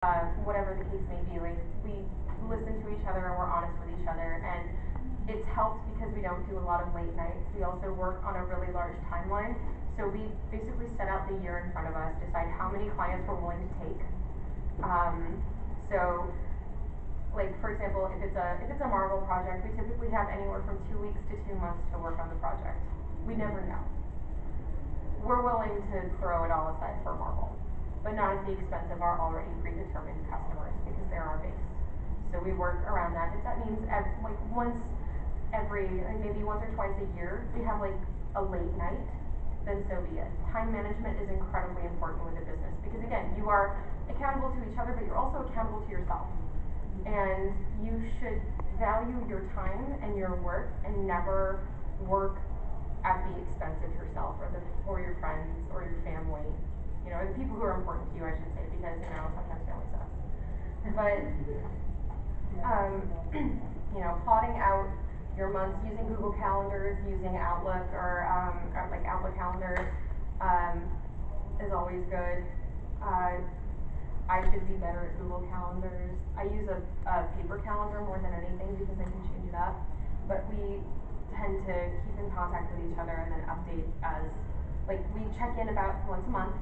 whatever the case may be. Like we listen to each other and we're honest with each other, and it's helped because we don't do a lot of late nights. We also work on a really large timeline, so we basically set out the year in front of us, decide how many clients we're willing to take. So, like for example, if it's a Marvel project, we typically have anywhere from 2 weeks to 2 months to work on the project. We never know. We're willing to throw it all aside for Marvel, but not at the expense of our already predetermined customers, because they're our base. So we work around that. If that means maybe once or twice a year, we have like a late night, then so be it. Time management is incredibly important with a business, because again, you are accountable to each other, but you're also accountable to yourself. And you should value your time and your work and never work at the expense of yourself or your friends or your family. You know, the people who are important to you, I should say, because, you know, sometimes family sucks. But, you know, plotting out your months using Google Calendars, using Outlook or like Outlook Calendar is always good. I should be better at Google Calendars. I use a paper calendar more than anything because I can change it up. But we tend to keep in contact with each other and then update as, like, we check in about once a month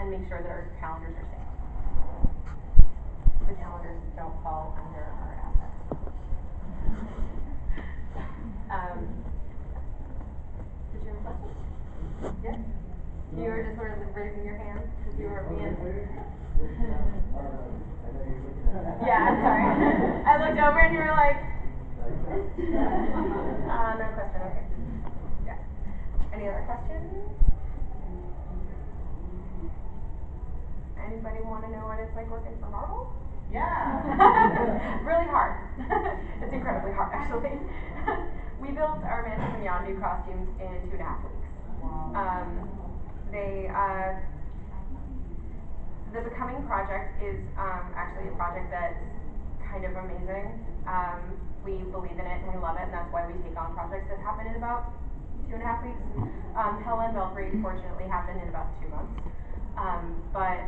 and make sure that our calendars are synced. The calendars don't fall under our assets. Did you have a question? Yes? You were just sort of raising your hand because you were being. Yeah, I'm sorry. I looked over and you were like. No question. Okay. Yeah. Any other questions? Anybody want to know what it's like working for Marvel? Yeah. Really hard. It's incredibly hard, actually. We built our Mantis and Yondu costumes in 2.5 weeks. Wow. The Becoming project is actually a project that's kind of amazing. We believe in it and we love it, and that's why we take on projects that happen in about 2.5 weeks. Hella and Belfry fortunately happened in about 2 months. But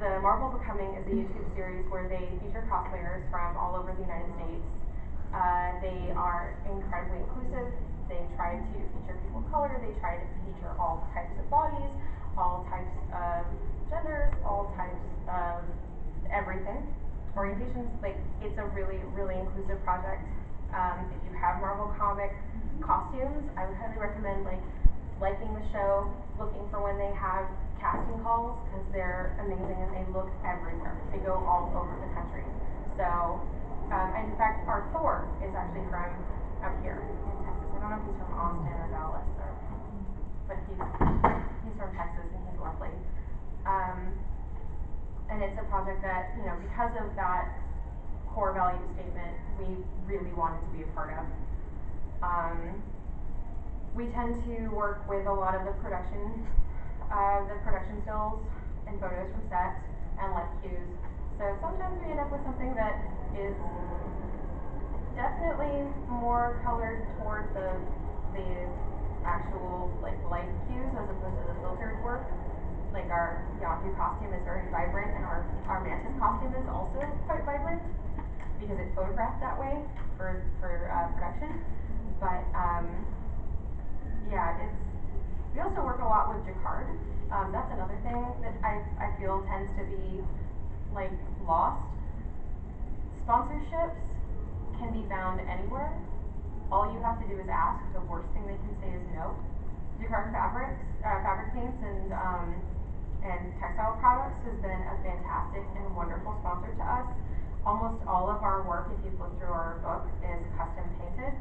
the Marvel Becoming is a YouTube series where they feature cosplayers from all over the United States. They are incredibly inclusive. They try to feature people of color. They try to feature all types of bodies, all types of genders, all types of everything. Orientations, like, it's a really, really inclusive project. If you have Marvel comic costumes, I would highly recommend liking the show, looking for when they have casting calls, because they're amazing and they look everywhere. They go all over the country. So, and in fact, our Thor is actually from out here in Texas. I don't know if he's from Austin or Dallas, but he's from Texas and he's lovely. And it's a project that, you know, because of that core value statement, we really wanted to be a part of. We tend to work with a lot of the production stills and photos from set and light cues. So sometimes we end up with something that is definitely more colored toward the actual light cues as opposed to the filtered work. Like our Yondu costume is very vibrant, and our Mantis costume is also quite vibrant because it's photographed that way for production. But yeah, we also work a lot with Jacquard. That's another thing that I feel tends to be lost. Sponsorships can be found anywhere. All you have to do is ask. The worst thing they can say is no. Jacquard fabric paints and textile products has been a fantastic and wonderful sponsor to us. Almost all of our work, if you look through our book, is custom painted.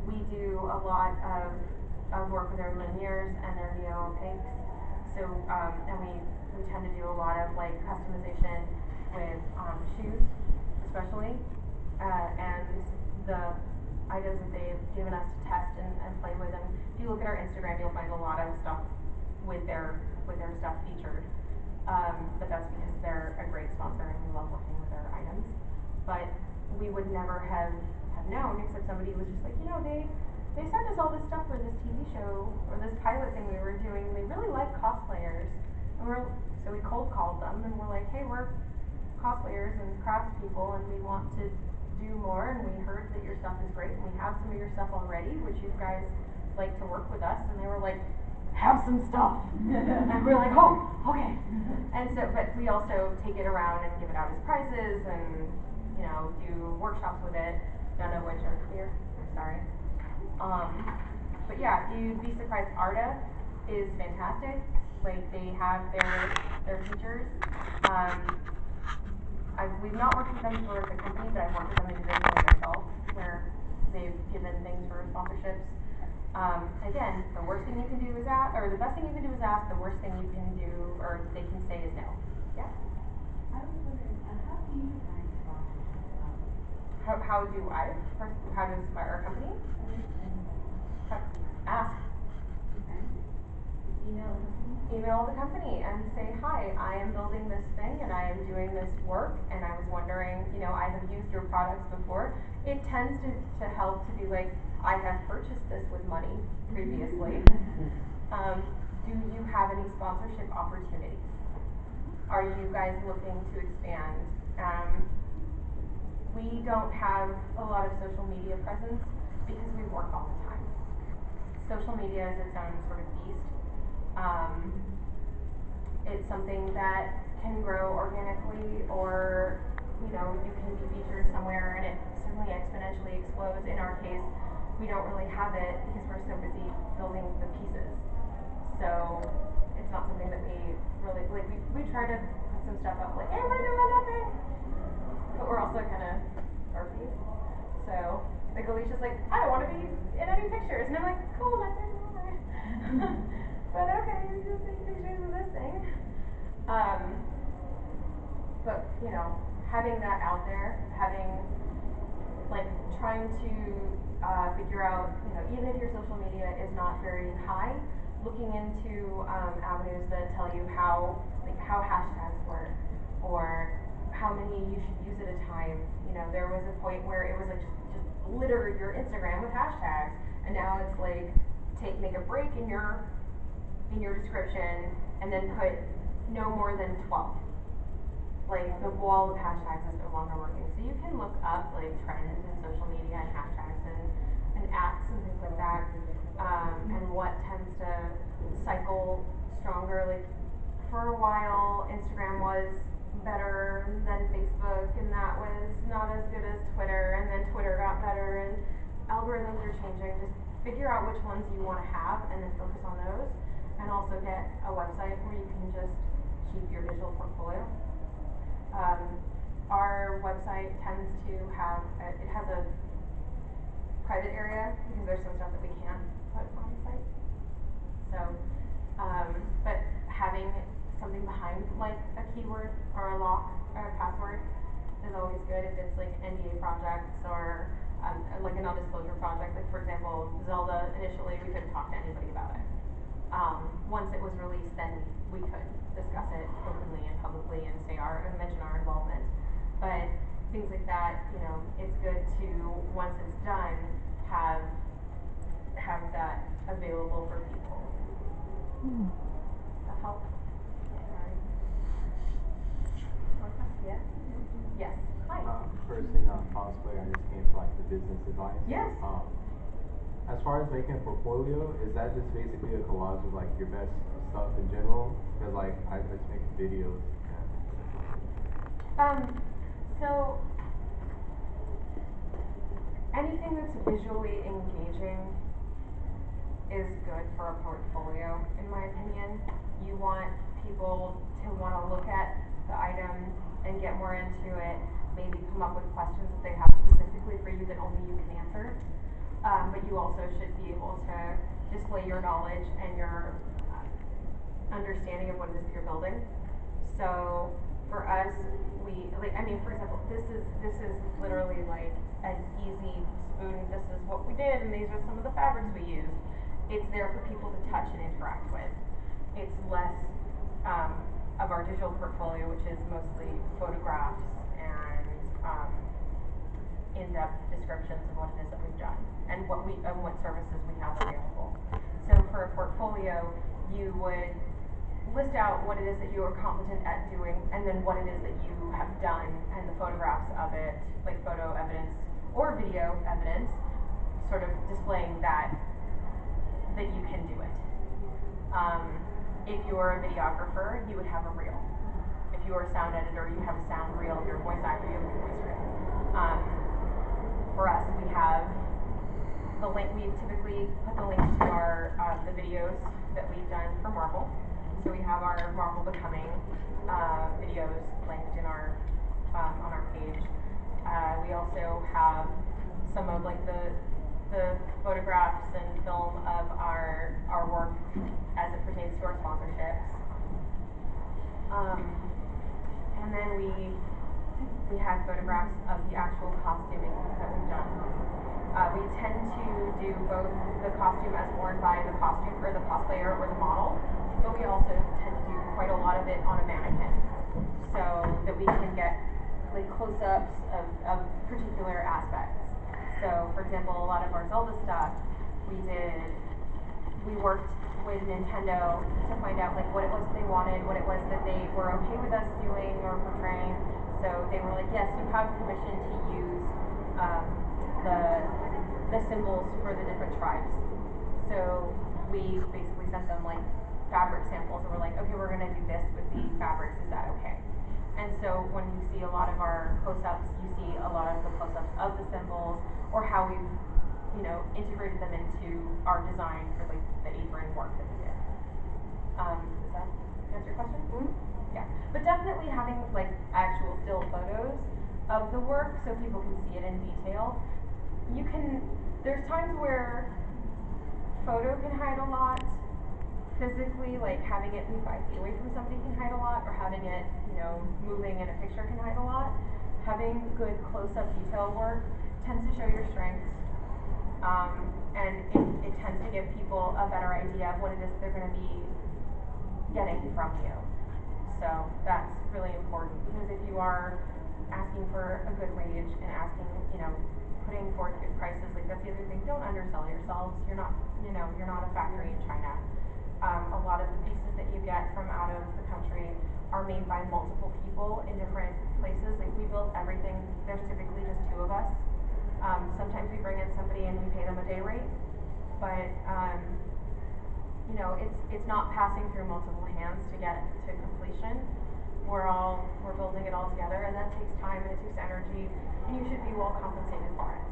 We do a lot of work with their linears and their neo-opaques. So, and we tend to do a lot of customization with shoes, especially, and the items that they've given us to test and play with. And if you look at our Instagram, you'll find a lot of stuff with their stuff featured. But that's because they're a great sponsor and we love working with their items. But we would never have known, except somebody was just like, you know, they sent us all this stuff for this TV show or this pilot thing we were doing. They really like cosplayers. So we cold called them and we're like, hey, we're cosplayers and craftspeople and we want to do more, and we heard that your stuff is great and we have some of your stuff already, would you guys like to work with us? And they were like, have some stuff. And we're like, oh, okay. And so, but we also take it around and give it out as prizes and, you know, do workshops with it, none of which are clear, I'm sorry. But yeah, you'd be surprised. Arda is fantastic. Like, they have their features. We've not worked with them for the company, but I've worked with them individually myself, where they've given things for sponsorships. Again, the worst thing you can do is ask, or the best thing you can do is ask, the worst thing you can do, or they can say is no. Yeah? I was wondering, how do you find sponsorship? How do I? How does our company? Ask. Okay. Email the company and say, hi, I am building this thing and I am doing this work and I was wondering, you know, I have used your products before. It tends to help to be like, I have purchased this with money previously. Do you have any sponsorship opportunities? Are you guys looking to expand? We don't have a lot of social media presence because we work all the time. Social media is its own sort of beast. It's something that can grow organically, or, you know, you can be featured somewhere and it suddenly exponentially explodes. In our case, we don't really have it because we're so busy building the pieces. So it's not something that we really, like, we try to put some stuff up like, hey, we're doing that thing. But we're also kind of dorky. So, like, Alicia's like, I don't want to be in any pictures. And I'm like, cool, that's it. But okay, you can take pictures of this thing. But, you know, having that out there, like, trying to figure out, you know, even if your social media is not very high, looking into avenues that tell you how hashtags work, or how many you should use at a time. You know, there was a point where it was like just litter your Instagram with hashtags, and now it's like make a break in your description and then put no more than 12. Like, the wall of hashtags is no longer working. So you can look up like trends in social media and hashtags and apps and things like that, and what tends to cycle stronger. Like, for a while, Instagram was better than Facebook, and that was not as good as Twitter, and then Twitter got better, and algorithms are changing. Just figure out which ones you want to have and then focus on those, and also get a website where you can just keep your digital portfolio. Our website tends to have, it has a private area because there's some stuff that we can't put on the site. So, but having something behind like a keyword or a lock or a password is always good if it's like NDA projects or like a non-disclosure project. Like, for example, Zelda, initially we couldn't talk to anybody about it. Once it was released, then we could discuss it openly and publicly and mention our involvement. But things like that, you know, it's good to, once it's done, have that available for people. Does that help? Sorry. Yes? Yes. Hi. First thing on cosplay, I just came for like the business advice. Yes. As far as making a portfolio, is that just basically a collage of like your best stuff in general? Because like I just make videos. So anything that's visually engaging is good for a portfolio, in my opinion. You want people to want to look at the item and get more into it, maybe come up with questions that they have specifically for you that only you can answer. But you also should be able to display your knowledge and your understanding of what it is that you're building. So for us, for example, this is literally like an easy spoon. This is what we did, and these are some of the fabrics we used. It's there for people to touch and interact with. It's less of our digital portfolio, which is mostly photographs and in-depth descriptions of what it is that we've done and what services we have available. So for a portfolio, you would list out what it is that you are competent at doing, and then what it is that you have done, and the photographs of it, like photo evidence or video evidence, sort of displaying that you can do it. If you're a videographer, you would have a reel. If you are a sound editor, you have a sound reel. If you're a voice actor, you have a voice reel. For us, we have the link. We typically put the links to our the videos that we've done for Marvel. So we have our Marvel Becoming videos linked in our on our page. We also have some of like the photographs and film of our work as it pertains to our sponsorships. And then we have photographs of the actual costuming that we've done. We tend to do both the costume as worn by the costume or the cosplayer or the model, but we also tend to do quite a lot of it on a mannequin, so that we can get like close-ups of particular aspects. So, for example, a lot of our Zelda stuff, we worked with Nintendo to find out like what it was they wanted, what it was that they were okay with us doing or portraying. So they were like, yes, you have permission to use the symbols for the different tribes. So we basically sent them like fabric samples and we're like, okay, we're gonna do this with the fabrics, is that okay? And so when you see a lot of our close-ups, you see a lot of the close-ups of the symbols or how we've, integrated them into our design for like the apron work that we did. Does that answer your question? Mm-hmm. Yeah, but definitely having like actual still photos of the work so people can see it in detail. There's times where photo can hide a lot. Physically, like having it be 5 feet away from somebody can hide a lot, or having it, moving in a picture can hide a lot. Having good close-up detail work tends to show your strengths, and it tends to give people a better idea of what it is they're going to be getting from you. So that's really important, because if you are asking for a good wage and asking, putting forth good prices, like that's the other thing. Don't undersell yourselves. You're not a factory in China. A lot of the pieces that you get from out of the country are made by multiple people in different places. Like we build everything. There's typically just 2 of us. Sometimes we bring in somebody and we pay them a day rate, but it's not passing through multiple hands to get to completion. We're building it all together, and that takes time and it takes energy, and you should be well compensated for it.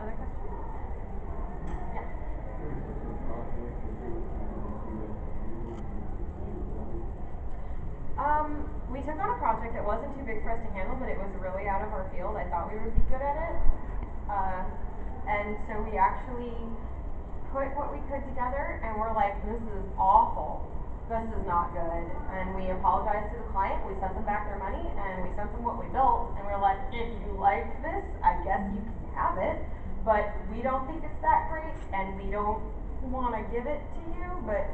Other questions? Yeah. We took on a project that wasn't too big for us to handle, but it was really out of our field. I thought we would be good at it. And so we actually put what we could together, and we're like, this is awful. This is not good. And we apologized to the client. We sent them back their money, and we sent them what we built. And we're like, if you like this, I guess you can have it. But we don't think it's that great, and we don't want to give it to you, but,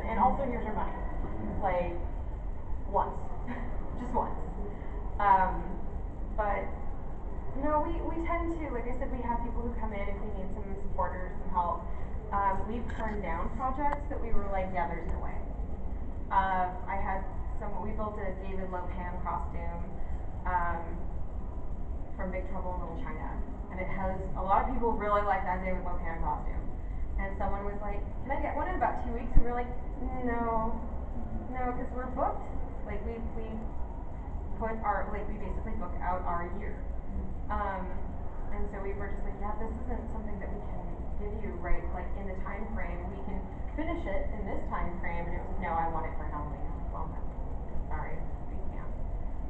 and also here's your money. Like, once. Just once. But no, we tend to, like I said, we have people who come in if we need some supporters, some help. We've turned down projects that we were like, yeah, there's no way. We built a David Lopan costume from Big Trouble in Little China, and it has a lot of people really like that David Lopan costume. And someone was like, can I get one in about 2 weeks? And we were like, no, because we're booked. Like we basically book out our year. And so we were just like, yeah, this isn't something that we can give you right like in the time frame. We can finish it in this time frame, and it was no, I want it for Halloween. Well, no, sorry, we can't.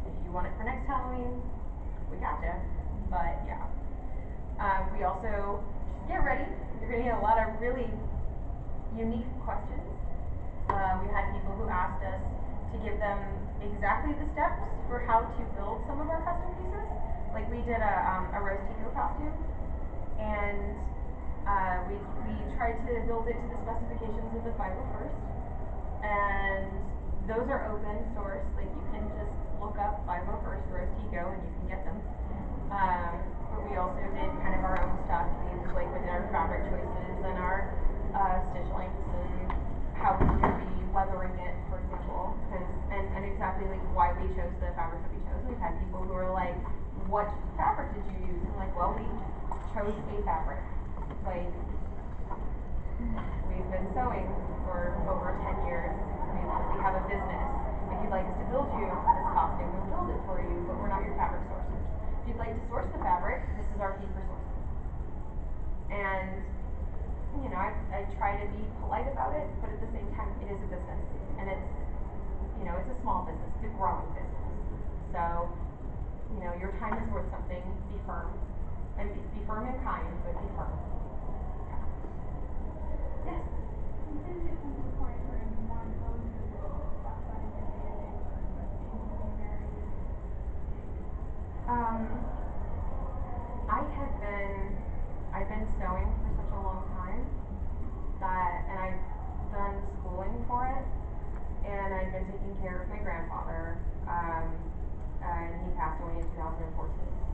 If you want it for next Halloween, we gotcha. But yeah, we also get ready. You're gonna get a lot of really unique questions. We had people who asked us to give them exactly the steps for how to build some of our custom pieces. Like we did a Rose Tico costume, and we tried to build it to the specifications of the 501st, and those are open source. Like you can just look up 501st Rose Tico and you can get them. But we also did kind of our own stuff. We did our fabric choices and our stitch lengths and how would you be weathering it, for example, and exactly like why we chose the fabrics that we chose. We've had people who are like, what fabric did you use? And like, well, we chose a fabric. Like, we've been sewing for over 10 years. We have a business. If you'd like us to build you this costume, we'll build it for you, but we're not your fabric sourcers. If you'd like to source the fabric, this is our fee for sourcing. And, you know, I try to be polite about it, but at the same time, it is a business. And it's, you know, it's a small business, it's a growing business. So, you know, your time is worth something, be firm. And be firm and kind, but be firm. Yes? You said it comes to a point where you want to go into stop signing your database or seems to be very I've been sewing for such a long time that, and I've done schooling for it, and I've been taking care of my grandfather, and he passed away in 2014.